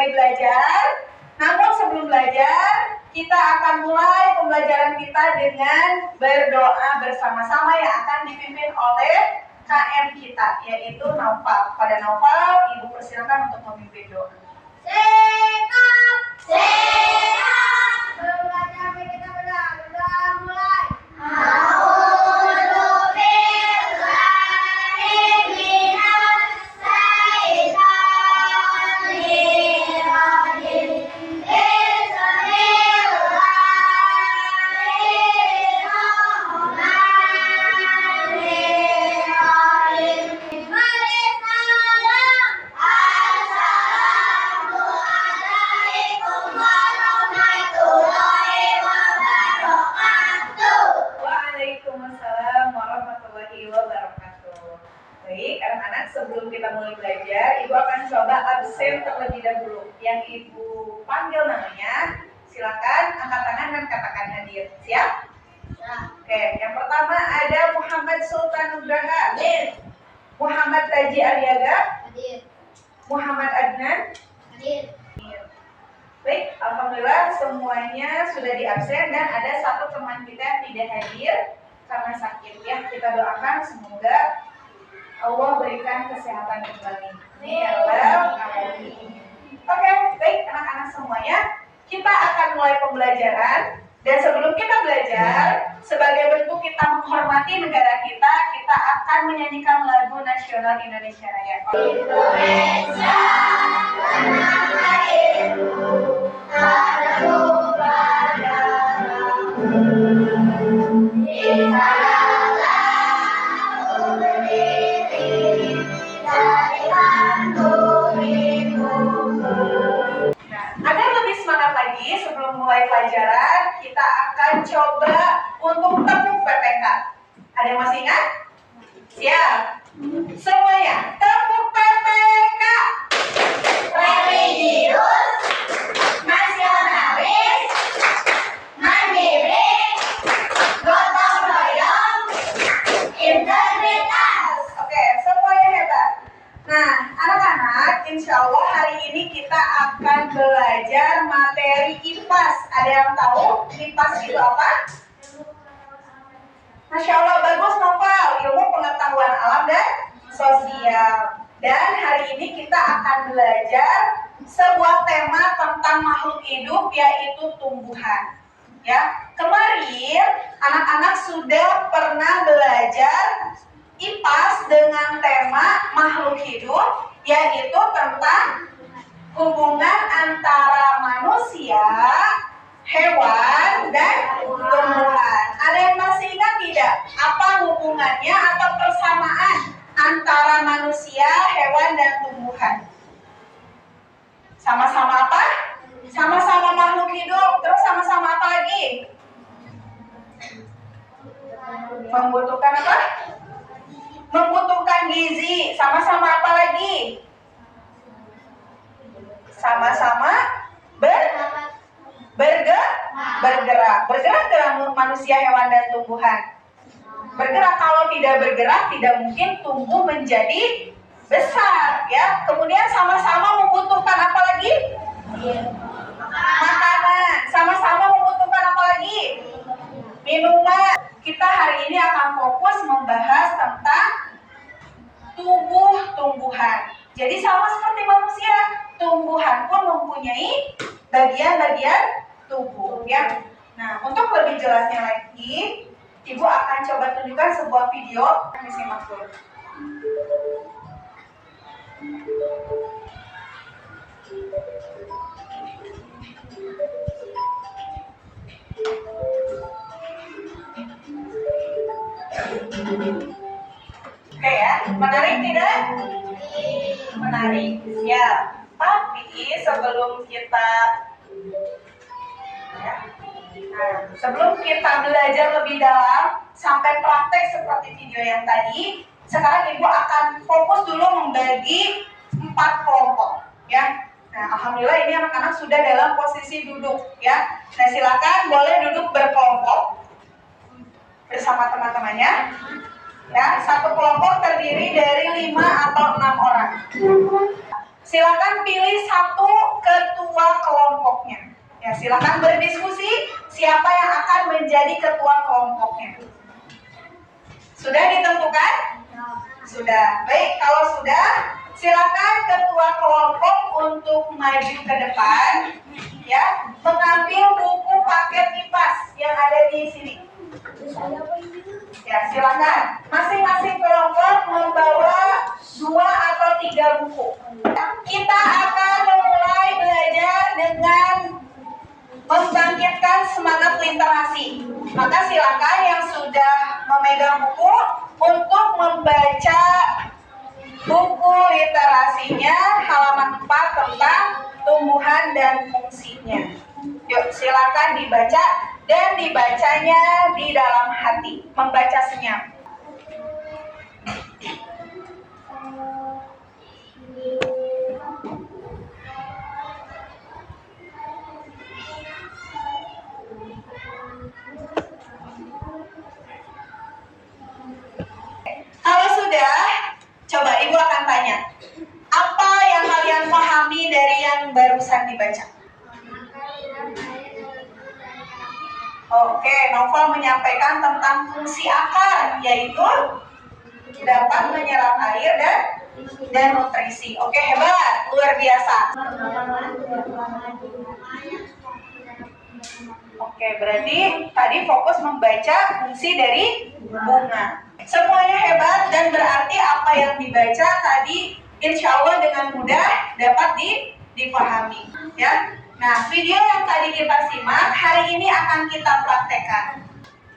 kembali belajar. Namun sebelum belajar, kita akan mulai pembelajaran kita dengan berdoa bersama-sama yang akan dipimpin oleh KM kita, yaitu Naufal. Pada Naufal, Ibu persilakan untuk memimpin doa. Sebelum belajar, kita berdoa mulai. Waalaikumsalam warahmatullahi wabarakatuh. Baik, anak-anak, sebelum kita mulai belajar, Ibu akan coba absen terlebih dahulu. Yang Ibu panggil namanya, silakan angkat tangan dan katakan hadir. Siap? Oke, yang pertama ada Muhammad Sultan Nugraha. Hadir. Muhammad Taji Aryaga. Hadir. Muhammad Adnan. Hadir. Baik, alhamdulillah semuanya sudah diabsen dan ada satu teman kita yang tidak hadir karena sakit ya. Kita doakan semoga Allah berikan kesehatan kembali. Ya Rabbal Alamin. Oke, baik anak-anak semuanya, kita akan mulai pembelajaran. Dan sebelum kita belajar, sebagai bentuk kita menghormati negara kita, kita akan menyanyikan lagu nasional Indonesia Raya. Indonesia, tanah airku, tanahku padamu. Insyaallahku berdiri dari bangku ibuku. Agar lebih semangat lagi sebelum mulai pelajaran, kita akan coba untuk tepuk PPK. Ada yang masih ingat? Siap? Semuanya, tepuk PPK. Religius, nasionalis, mandiri, gotong royong, integritas. Oke, semuanya hebat. Nah, anak-anak, insya Allah hari ini kita akan belajar materi IPAS. Ada yang tahu IPAS itu apa? Masya Allah, bagus Novel, ilmu pengetahuan alam dan sosial. Dan hari ini kita akan belajar sebuah tema tentang makhluk hidup, yaitu tumbuhan. Ya, kemarin anak-anak sudah pernah belajar IPAS dengan tema makhluk hidup, yaitu tentang hubungan antara manusia, hewan, dan tumbuhan. Ada yang masih ingat tidak? Apa hubungannya atau persamaan antara manusia, hewan, dan tumbuhan? Sama-sama apa? Sama-sama makhluk hidup. Terus sama-sama apa lagi? Membutuhkan apa? Membutuhkan gizi. Sama-sama apa lagi? Sama-sama bergerak. Bergerak manusia, hewan, dan tumbuhan. Bergerak, kalau tidak bergerak tidak mungkin tumbuh menjadi besar, ya. Kemudian sama-sama membutuhkan apa lagi? Makanan. Sama-sama membutuhkan apa lagi? Minuman. Kita hari ini akan fokus membahas tentang tumbuh-tumbuhan. Jadi sama seperti manusia, tumbuhan pun mempunyai bagian-bagian tubuh, ya. Nah, untuk lebih jelasnya lagi, Ibu akan coba tunjukkan sebuah video. Kami simak dulu. Oke ya, menarik tidak? Menarik, siap. Tapi sebelum kita sebelum kita belajar lebih dalam sampai praktek seperti video yang tadi, sekarang Ibu akan fokus dulu membagi 4 kelompok, ya. Nah, alhamdulillah ini anak-anak sudah dalam posisi duduk, ya. Nah, silakan boleh duduk berkelompok bersama teman-temannya. Ya, satu kelompok terdiri dari 5 atau 6 orang. Silakan pilih satu ketua kelompoknya. Ya, silakan berdiskusi siapa yang akan menjadi ketua kelompoknya. Sudah ditentukan? Sudah. Baik, kalau sudah, silakan ketua kelompok untuk maju ke depan, ya, mengambil buku paket kipas yang ada di sini. Ya, silakan. Masing-masing kelompok membawa 2 atau 3 buku. Kita akan memulai belajar dengan membangkitkan semangat literasi. Maka silakan yang sudah memegang buku untuk membaca buku literasinya halaman 4 tentang tumbuhan dan fungsinya. Yuk, silakan dibaca dan dibacanya di dalam hati, membaca senyap. Kalau sudah, coba Ibu akan tanya, apa yang kalian pahami dari yang barusan dibaca? Oke, Novel menyampaikan tentang fungsi akar, yaitu dapat menyerap air dan nutrisi. Oke, hebat, luar biasa. Oke, berarti tadi fokus membaca fungsi dari bunga. Semuanya hebat dan berarti apa yang dibaca tadi insya Allah dengan mudah dapat dipahami. Ya. Nah, video yang tadi kita simak hari ini akan kita praktekkan.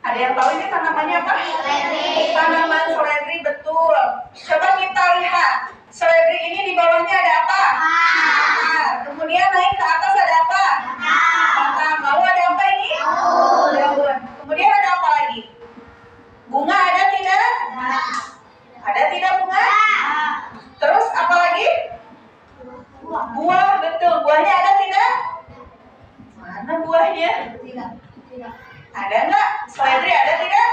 Ada yang tahu ini tanamannya apa? Seledri. Tanaman seledri, betul. Coba kita lihat. Seledri ini di bawahnya ada apa? Akar. Kemudian naik ke atas ada apa? Batang. Lalu ada apa ini? Daun. Kemudian ada apa lagi? Bunga ada tidak? Ada tidak bunga? Terus apa lagi? Buah, betul. Buahnya ada tidak? Mana buahnya? Ada nggak? Seledri ada tidak?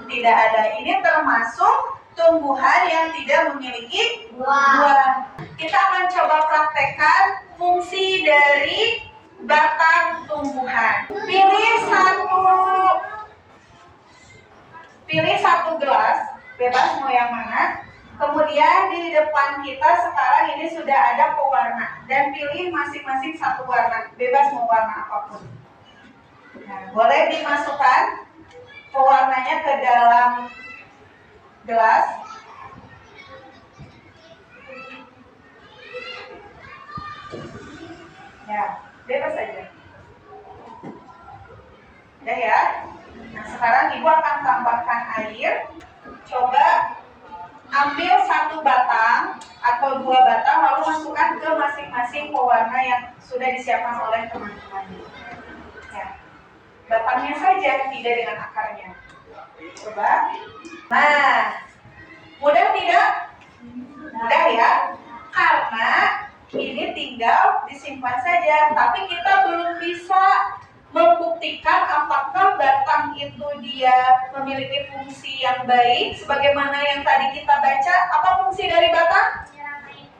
Tidak ada. Ini termasuk tumbuhan yang tidak memiliki buah. Kita akan coba praktekkan fungsi dari batang tumbuhan. Pilih satu gelas, bebas mau yang mana. Kemudian di depan kita sekarang ini sudah ada pewarna dan pilih masing-masing satu warna, bebas mau warna apapun. Nah, boleh dimasukkan pewarnanya ke dalam gelas. Ya, bebas saja. Udah ya. Nah, sekarang Ibu akan tambahkan air. Coba ambil satu batang atau 2 batang lalu masukkan ke masing-masing pewarna yang sudah disiapkan oleh teman-teman. Ya. Batangnya saja, tidak dengan akarnya. Coba. Nah, mudah tidak? Mudah ya? Karena ini tinggal disimpan saja, tapi kita belum bisa membuktikan apakah batang itu dia memiliki fungsi yang baik sebagaimana yang tadi kita baca. Apa fungsi dari batang?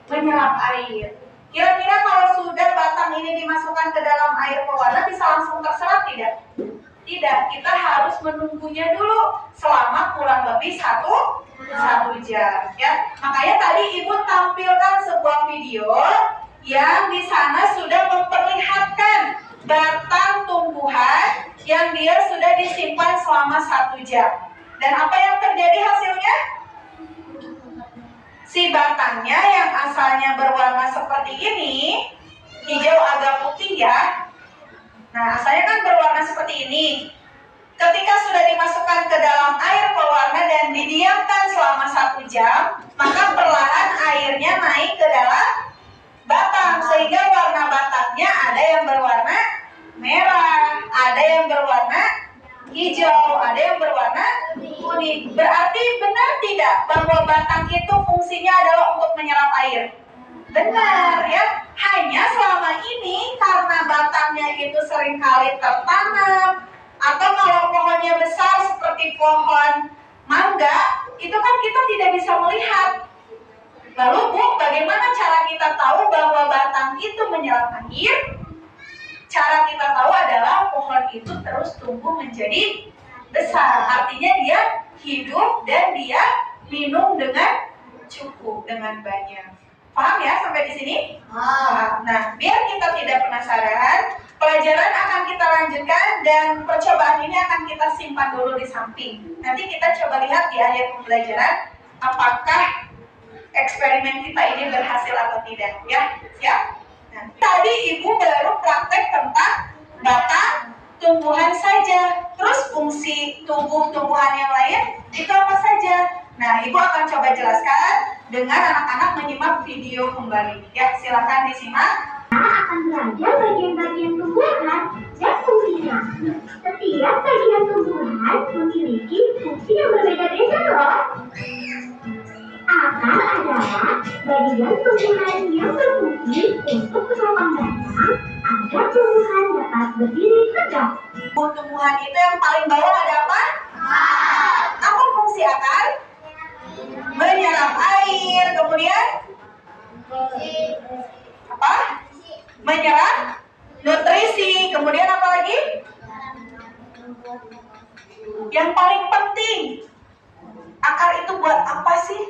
Menyerap air. Kira-kira kalau sudah batang ini dimasukkan ke dalam air pewarna bisa langsung terserap tidak? Tidak, kita harus menunggunya dulu selama kurang lebih satu jam. Ya, makanya tadi Ibu tampilkan sebuah video yang di sana sudah memperlihatkan batang tumbuhan yang dia sudah disimpan selama 1 jam. Dan apa yang terjadi hasilnya? Si batangnya yang asalnya berwarna seperti ini, hijau agak putih ya. Nah, asalnya kan berwarna seperti ini. Ketika sudah dimasukkan ke dalam air pewarna dan didiamkan selama 1 jam, maka perlahan airnya naik ke dalam batang sehingga warna batangnya ada yang berwarna merah, ada yang berwarna hijau, ada yang berwarna kuning. Berarti benar tidak bahwa batang itu fungsinya adalah untuk menyerap air? Benar ya. Hanya selama ini karena batangnya itu seringkali tertanam atau kalau pohonnya besar seperti pohon mangga, itu kan kita tidak bisa melihat Lalu Bu, bagaimana cara kita tahu bahwa batang itu menyerap air? Cara kita tahu adalah pohon itu terus tumbuh menjadi besar. Artinya dia hidup dan dia minum dengan cukup, dengan banyak. Paham ya sampai di sini? Nah, biar kita tidak penasaran, pelajaran akan kita lanjutkan dan percobaan ini akan kita simpan dulu di samping. Nanti kita coba lihat di akhir pembelajaran apakah eksperimen kita ini berhasil atau tidak, ya? Siap? Nah, tadi Ibu baru praktek tentang batang tumbuhan saja. Terus fungsi tumbuh-tumbuhan yang lain itu apa saja? Nah, Ibu akan coba jelaskan dengan anak-anak menyimak video kembali. Ya, silakan disimak. Akan belajar bagian-bagian tumbuhan dan fungsinya. Setiap bagian tumbuhan memiliki fungsi yang berbeda-beda loh. Akar adalah bagian tumbuhan yang berfungsi untuk menopang batang agar tumbuhan dapat berdiri tegak. Tumbuhan itu yang paling bawah ada apa? Apa fungsi akar? Menyerap air. Kemudian apa? Menyerap nutrisi. Kemudian apa lagi? Yang paling penting, akar itu buat apa sih?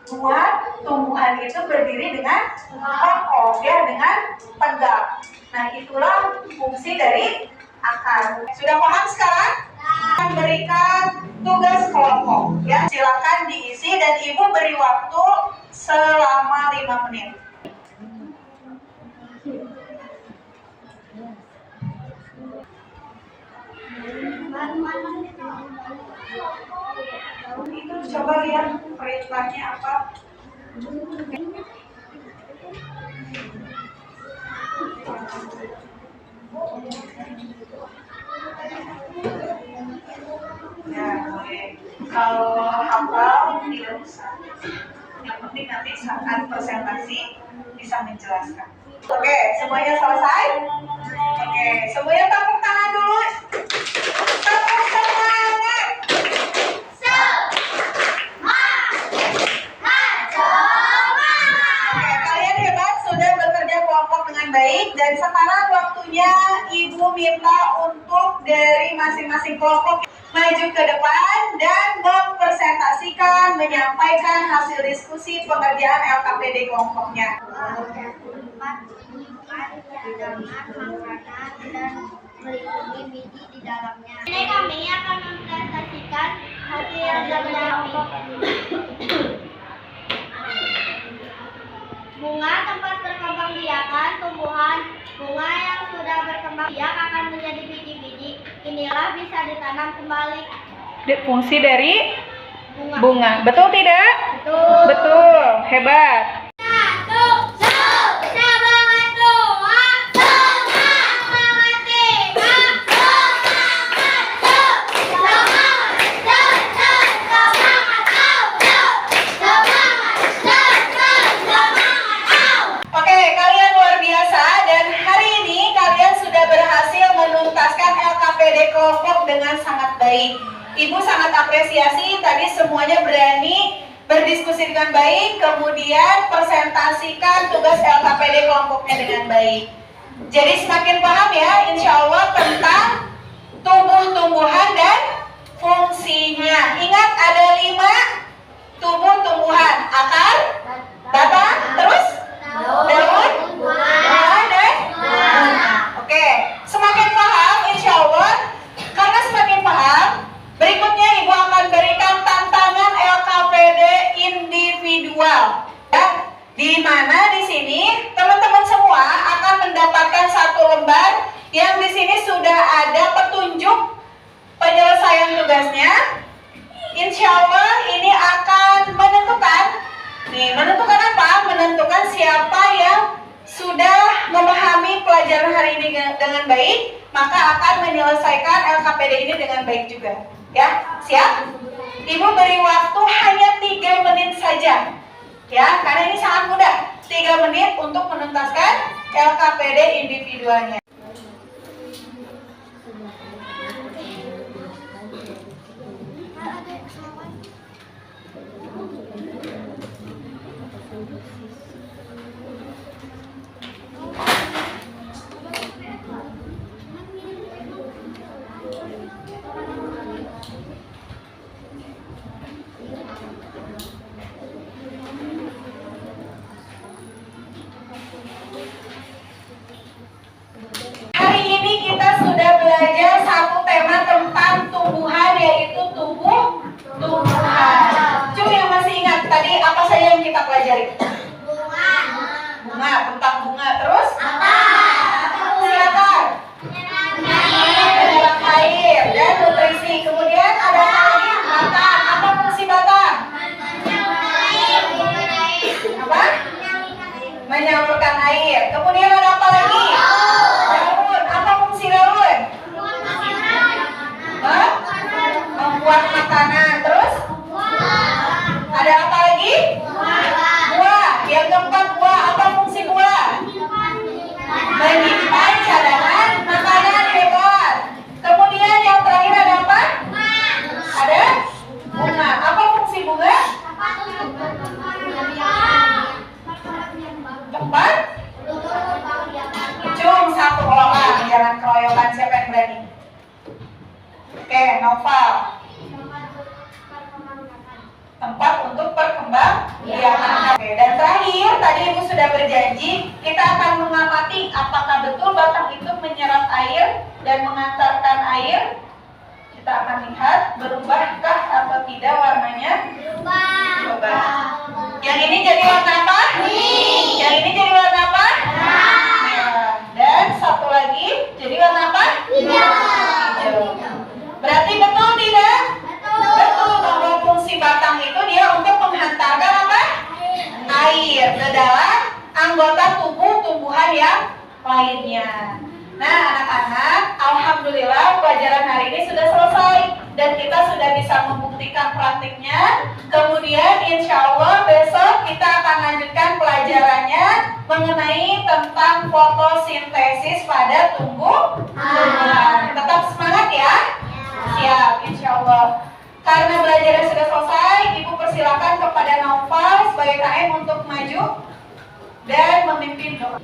Buat tumbuhan itu berdiri dengan kokoh, ya, dengan tegak. Nah, itulah fungsi dari akar. Sudah paham sekarang? Akan berikan tugas kelompok, ya. Silakan diisi dan Ibu beri waktu selama 5 menit. Itu coba lihat perintahnya apa. Ya, boleh. Kalau hafal tidak usah. Yang penting nanti saat presentasi bisa menjelaskan. Oke, semuanya selesai? Oke, semuanya tepuk tangan dulu. Tepuk semangat. Oke, kalian hebat, sudah bekerja kelompok dengan baik. Dan sekarang waktunya Ibu minta untuk dari masing-masing kelompok maju ke depan dan mempresentasikan, menyampaikan hasil diskusi pengerjaan LKPD kelompoknya. Melindungi biji di dalamnya. Ini kami akan mempresentasikan hasil dari kelompok. Bunga tempat berkembang biakan tumbuhan. Bunga yang sudah berkembang biak akan menjadi biji-biji. Inilah bisa ditanam kembali. Fungsi dari bunga. Betul tidak? Betul. Betul. Hebat. Oke, kalian luar biasa dan hari ini kalian sudah berhasil menuntaskan LKPD kelompok dengan sangat baik. Ibu sangat apresiasi tadi semuanya berani berdiskusi dengan baik, kemudian presentasikan tugas LKPD kelompoknya dengan baik. Jadi semakin paham ya, insya Allah tentang tumbuh-tumbuhan dan fungsinya. Ingat ada 5 tumbuh-tumbuhan: akar, batang, terus daun, buah, dan bunga. Oke, semakin paham insya Allah. Karena semakin paham, berikutnya Ibu akan berikan tantangan LKPD individual, ya, di mana di sini teman-teman semua akan mendapatkan 1 lembar yang di sini sudah ada petunjuk penyelesaian tugasnya. Insya Allah ini akan menentukan, menentukan apa? Menentukan siapa yang sudah memahami pelajaran hari ini dengan baik, maka akan menyelesaikan LKPD ini dengan baik juga. Ya, siap? Ibu beri waktu hanya 3 menit saja. Ya, karena ini sangat mudah. 3 menit untuk menuntaskan LKPD individualnya. Oke, Noval. Tempat untuk perkembangbiakan. Oke, dan terakhir tadi Ibu sudah berjanji kita akan mengamati apakah betul batang itu menyerap air dan mengantarkan air. Kita akan lihat berubahkah atau tidak warnanya. Berubah. Yang ini jadi warna apa? Yang ini jadi warna apa? Merah. Dan satu lagi jadi warna apa? Hijau. Berarti betul tidak? Betul, bahwa fungsi batang itu dia untuk menghantarkan apa? Air ke dalam anggota tubuh tumbuhan yang lainnya. Nah, anak-anak, alhamdulillah pelajaran hari ini sudah selesai dan kita sudah bisa membuktikan praktiknya. Kemudian insya Allah besok kita akan lanjutkan pelajarannya mengenai tentang fotosintesis pada tumbuhan. Tetap semangat ya. Siap, insya Allah. Karena belajarnya sudah selesai, Ibu persilakan kepada Noval sebagai KM untuk maju dan memimpin doa.